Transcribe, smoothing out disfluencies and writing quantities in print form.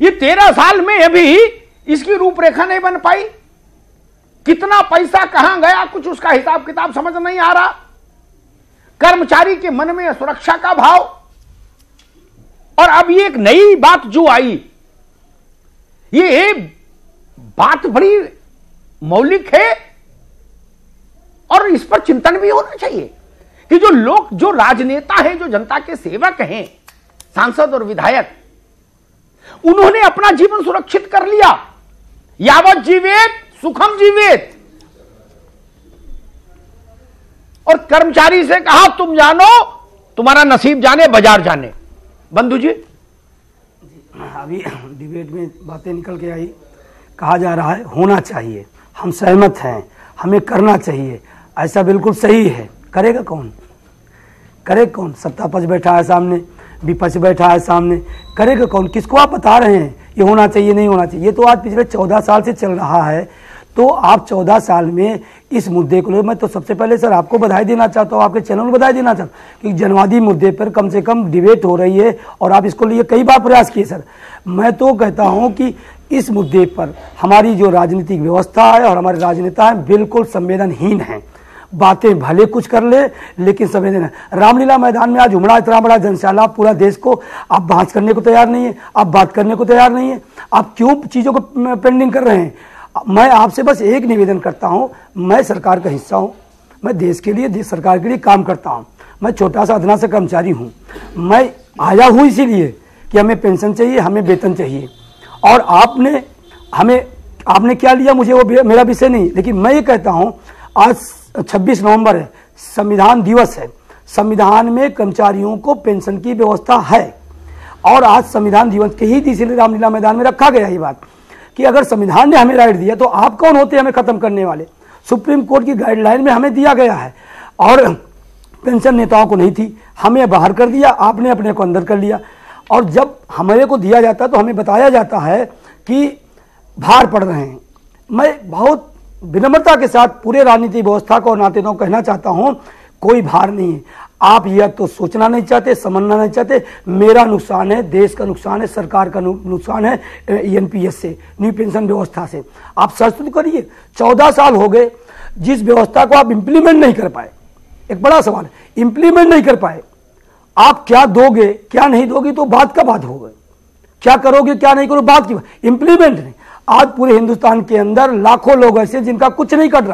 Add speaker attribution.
Speaker 1: ये 13 साल में अभी इसकी रूपरेखा नहीं बन पाई। कितना पैसा कहां गया, कुछ उसका हिसाब किताब समझ नहीं आ रहा। कर्मचारी के मन में सुरक्षा का भाव। और अब ये एक नई बात जो आई, ये बात बड़ी मौलिक है और इस पर चिंतन भी होना चाहिए कि जो लोग, जो राजनेता हैं, जो जनता के सेवक हैं, सांसद और विधायक, उन्होंने अपना जीवन सुरक्षित कर लिया। यावत जीवेत सुखम जीवेत। और कर्मचारी से कहा तुम जानो, तुम्हारा नसीब जाने, बाजार जाने। बंधु जी,
Speaker 2: अभी डिबेट में बातें निकल के आई, कहा जा रहा है होना चाहिए, हम सहमत हैं, हमें करना चाहिए, ऐसा बिल्कुल सही है। करेगा कौन? करेगा कौन? सत्ता पक्ष बैठा है सामने, विपक्ष बैठा है सामने, करेगा कौन? किसको आप बता रहे हैं ये होना चाहिए, नहीं होना चाहिए? ये तो आज पिछले 14 साल से चल रहा है। तो आप 14 साल में इस मुद्दे को, मैं तो सबसे पहले सर आपको बधाई देना चाहता हूँ, आपके चैनल को बधाई देना चाहता हूँ कि जनवादी मुद्दे पर कम से कम डिबेट हो रही है और आप इसको लिए कई बार प्रयास किए सर। मैं तो कहता हूँ कि इस मुद्दे पर हमारी जो राजनीतिक व्यवस्था है और हमारे राजनेता हैं बिल्कुल संवेदनहीन हैं। बातें भले कुछ कर ले लेकिन संवेदन। रामलीला मैदान में आज उमड़ा इतना बड़ा जनशाला, पूरा देश को आप बात करने को तैयार नहीं है, आप बात करने को तैयार नहीं है, आप क्यों चीज़ों को पेंडिंग कर रहे हैं? मैं आपसे बस एक निवेदन करता हूं, मैं सरकार का हिस्सा हूं, मैं देश के लिए, देश सरकार के लिए काम करता हूं, मैं छोटा सा अदना सा कर्मचारी हूं, मैं आया हूं इसीलिए कि हमें पेंशन चाहिए, हमें वेतन चाहिए। और आपने क्या लिया मुझे वो मेरा विषय नहीं, लेकिन मैं ये कहता हूं आज 26 नवंबर है, संविधान दिवस है, संविधान में कर्मचारियों को पेंशन की व्यवस्था है और आज संविधान दिवस के ही इसीलिए रामलीला मैदान में रखा गया ये बात कि अगर संविधान ने हमें राइट दिया तो आप कौन होते हैं हमें खत्म करने वाले? सुप्रीम कोर्ट की गाइडलाइन में हमें दिया गया है और पेंशन नेताओं को नहीं थी, हमें बाहर कर दिया, आपने अपने को अंदर कर लिया। और जब हमारे को दिया जाता है तो हमें बताया जाता है कि भार पड़ रहे हैं। मैं बहुत विनम्रता के साथ पूरे राजनीतिक व्यवस्था को और नातेदारों को कहना चाहता हूं, कोई भार नहीं है। आप यह तो सोचना नहीं चाहते, समझना नहीं चाहते। मेरा नुकसान है, देश का नुकसान है, सरकार का नुकसान है एनपीएस से, न्यू पेंशन व्यवस्था से। आप सर्च तो करिए, 14 साल हो गए जिस व्यवस्था को आप इंप्लीमेंट नहीं कर पाए। एक बड़ा सवाल है, इंप्लीमेंट नहीं कर पाए। आप क्या दोगे क्या नहीं दोगे तो बात का बात होगा, क्या करोगे क्या नहीं करोगे बात की, इंप्लीमेंट नहीं। आज पूरे हिंदुस्तान के अंदर लाखों लोग ऐसे जिनका कुछ नहीं कर रहा।